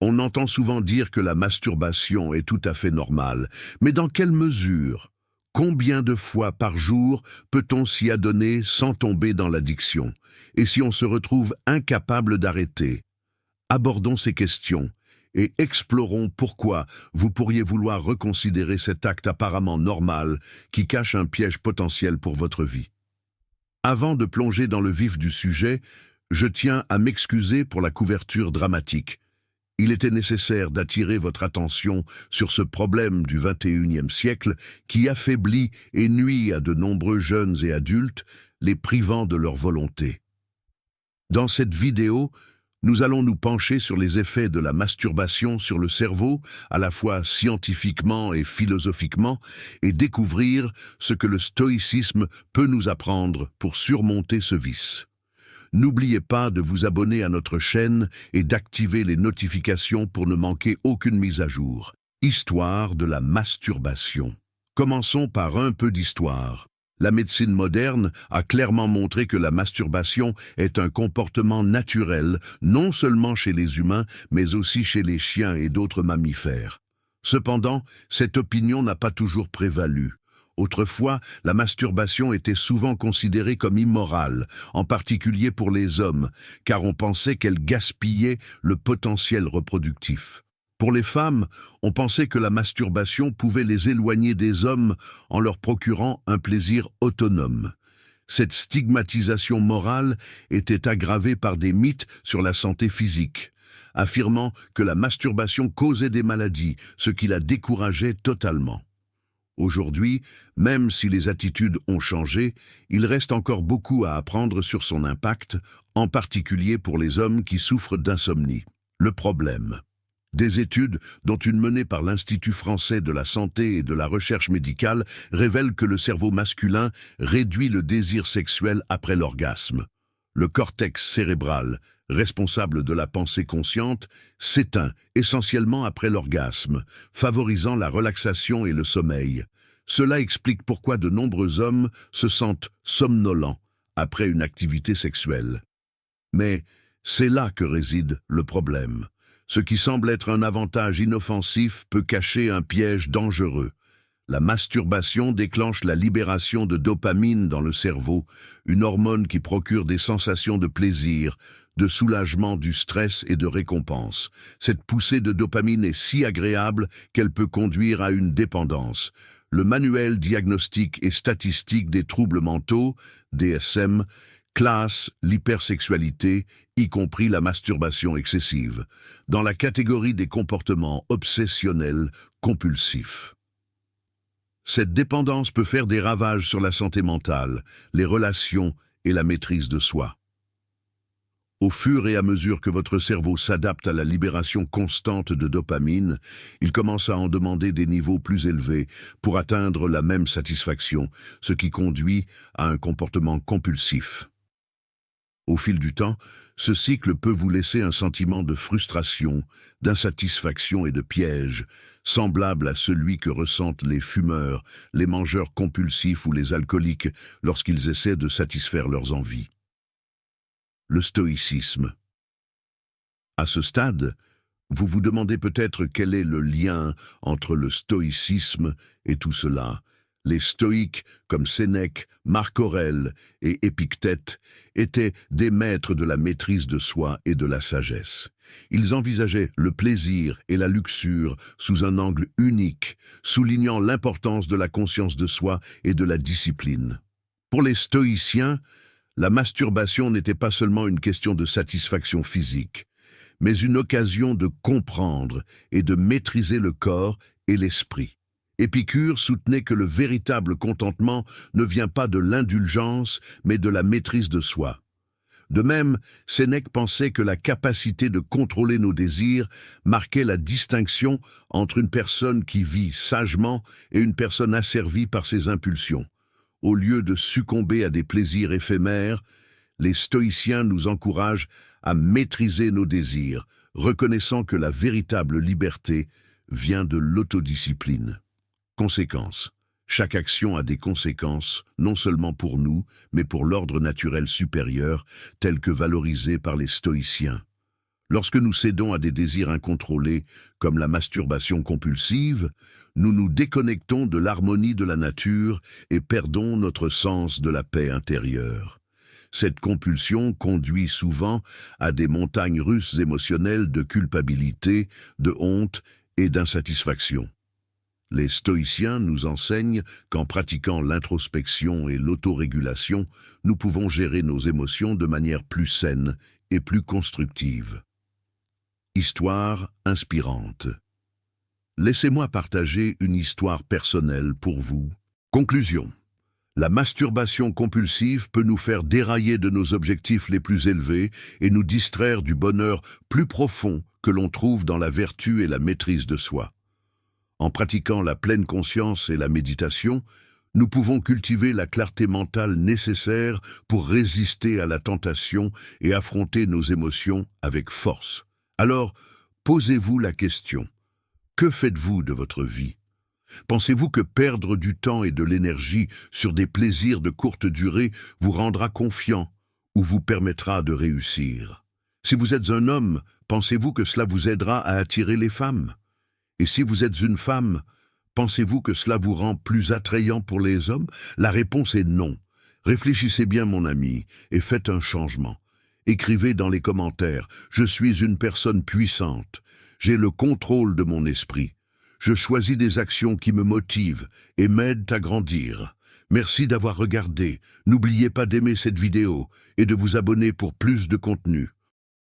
On entend souvent dire que la masturbation est tout à fait normale, mais dans quelle mesure? Combien de fois par jour peut-on s'y adonner sans tomber dans l'addiction? Et si on se retrouve incapable d'arrêter? Abordons ces questions et explorons pourquoi vous pourriez vouloir reconsidérer cet acte apparemment normal qui cache un piège potentiel pour votre vie. Avant de plonger dans le vif du sujet, je tiens à m'excuser pour la couverture dramatique. Il était nécessaire d'attirer votre attention sur ce problème du XXIe siècle qui affaiblit et nuit à de nombreux jeunes et adultes, les privant de leur volonté. Dans cette vidéo, nous allons nous pencher sur les effets de la masturbation sur le cerveau, à la fois scientifiquement et philosophiquement, et découvrir ce que le stoïcisme peut nous apprendre pour surmonter ce vice. N'oubliez pas de vous abonner à notre chaîne et d'activer les notifications pour ne manquer aucune mise à jour. Histoire de la masturbation. Commençons par un peu d'histoire. La médecine moderne a clairement montré que la masturbation est un comportement naturel, non seulement chez les humains, mais aussi chez les chiens et d'autres mammifères. Cependant, cette opinion n'a pas toujours prévalu. Autrefois, la masturbation était souvent considérée comme immorale, en particulier pour les hommes, car on pensait qu'elle gaspillait le potentiel reproductif. Pour les femmes, on pensait que la masturbation pouvait les éloigner des hommes en leur procurant un plaisir autonome. Cette stigmatisation morale était aggravée par des mythes sur la santé physique, affirmant que la masturbation causait des maladies, ce qui la décourageait totalement. Aujourd'hui, même si les attitudes ont changé, il reste encore beaucoup à apprendre sur son impact, en particulier pour les hommes qui souffrent d'insomnie. Le problème. Des études, dont une menée par l'Institut français de la santé et de la recherche médicale, révèlent que le cerveau masculin réduit le désir sexuel après l'orgasme. Le cortex cérébral, responsable de la pensée consciente, s'éteint essentiellement après l'orgasme, favorisant la relaxation et le sommeil. Cela explique pourquoi de nombreux hommes se sentent somnolents après une activité sexuelle. Mais c'est là que réside le problème. Ce qui semble être un avantage inoffensif peut cacher un piège dangereux. La masturbation déclenche la libération de dopamine dans le cerveau, une hormone qui procure des sensations de plaisir, de soulagement du stress et de récompense. Cette poussée de dopamine est si agréable qu'elle peut conduire à une dépendance. Le manuel diagnostique et statistique des troubles mentaux, DSM, classe l'hypersexualité, y compris la masturbation excessive, dans la catégorie des comportements obsessionnels compulsifs. Cette dépendance peut faire des ravages sur la santé mentale, les relations et la maîtrise de soi. Au fur et à mesure que votre cerveau s'adapte à la libération constante de dopamine, il commence à en demander des niveaux plus élevés pour atteindre la même satisfaction, ce qui conduit à un comportement compulsif. Au fil du temps, ce cycle peut vous laisser un sentiment de frustration, d'insatisfaction et de piège, semblable à celui que ressentent les fumeurs, les mangeurs compulsifs ou les alcooliques lorsqu'ils essaient de satisfaire leurs envies. Le stoïcisme. À ce stade, vous vous demandez peut-être quel est le lien entre le stoïcisme et tout cela. Les stoïques, comme Sénèque, Marc Aurèle et Épictète, étaient des maîtres de la maîtrise de soi et de la sagesse. Ils envisageaient le plaisir et la luxure sous un angle unique, soulignant l'importance de la conscience de soi et de la discipline. Pour les stoïciens, la masturbation n'était pas seulement une question de satisfaction physique, mais une occasion de comprendre et de maîtriser le corps et l'esprit. Épicure soutenait que le véritable contentement ne vient pas de l'indulgence, mais de la maîtrise de soi. De même, Sénèque pensait que la capacité de contrôler nos désirs marquait la distinction entre une personne qui vit sagement et une personne asservie par ses impulsions. Au lieu de succomber à des plaisirs éphémères, les stoïciens nous encouragent à maîtriser nos désirs, reconnaissant que la véritable liberté vient de l'autodiscipline. Conséquences. Chaque action a des conséquences, non seulement pour nous, mais pour l'ordre naturel supérieur, tel que valorisé par les stoïciens. Lorsque nous cédons à des désirs incontrôlés, comme la masturbation compulsive, nous nous déconnectons de l'harmonie de la nature et perdons notre sens de la paix intérieure. Cette compulsion conduit souvent à des montagnes russes émotionnelles de culpabilité, de honte et d'insatisfaction. Les stoïciens nous enseignent qu'en pratiquant l'introspection et l'autorégulation, nous pouvons gérer nos émotions de manière plus saine et plus constructive. Histoire inspirante. Laissez-moi partager une histoire personnelle pour vous. Conclusion. La masturbation compulsive peut nous faire dérailler de nos objectifs les plus élevés et nous distraire du bonheur plus profond que l'on trouve dans la vertu et la maîtrise de soi. En pratiquant la pleine conscience et la méditation, nous pouvons cultiver la clarté mentale nécessaire pour résister à la tentation et affronter nos émotions avec force. Alors, posez-vous la question. Que faites-vous de votre vie? Pensez-vous que perdre du temps et de l'énergie sur des plaisirs de courte durée vous rendra confiant ou vous permettra de réussir? Si vous êtes un homme, pensez-vous que cela vous aidera à attirer les femmes? Et si vous êtes une femme, pensez-vous que cela vous rend plus attrayant pour les hommes? La réponse est non. Réfléchissez bien, mon ami, et faites un changement. Écrivez dans les commentaires « Je suis une personne puissante. J'ai le contrôle de mon esprit. Je choisis des actions qui me motivent et m'aident à grandir. Merci d'avoir regardé. N'oubliez pas d'aimer cette vidéo et de vous abonner pour plus de contenu.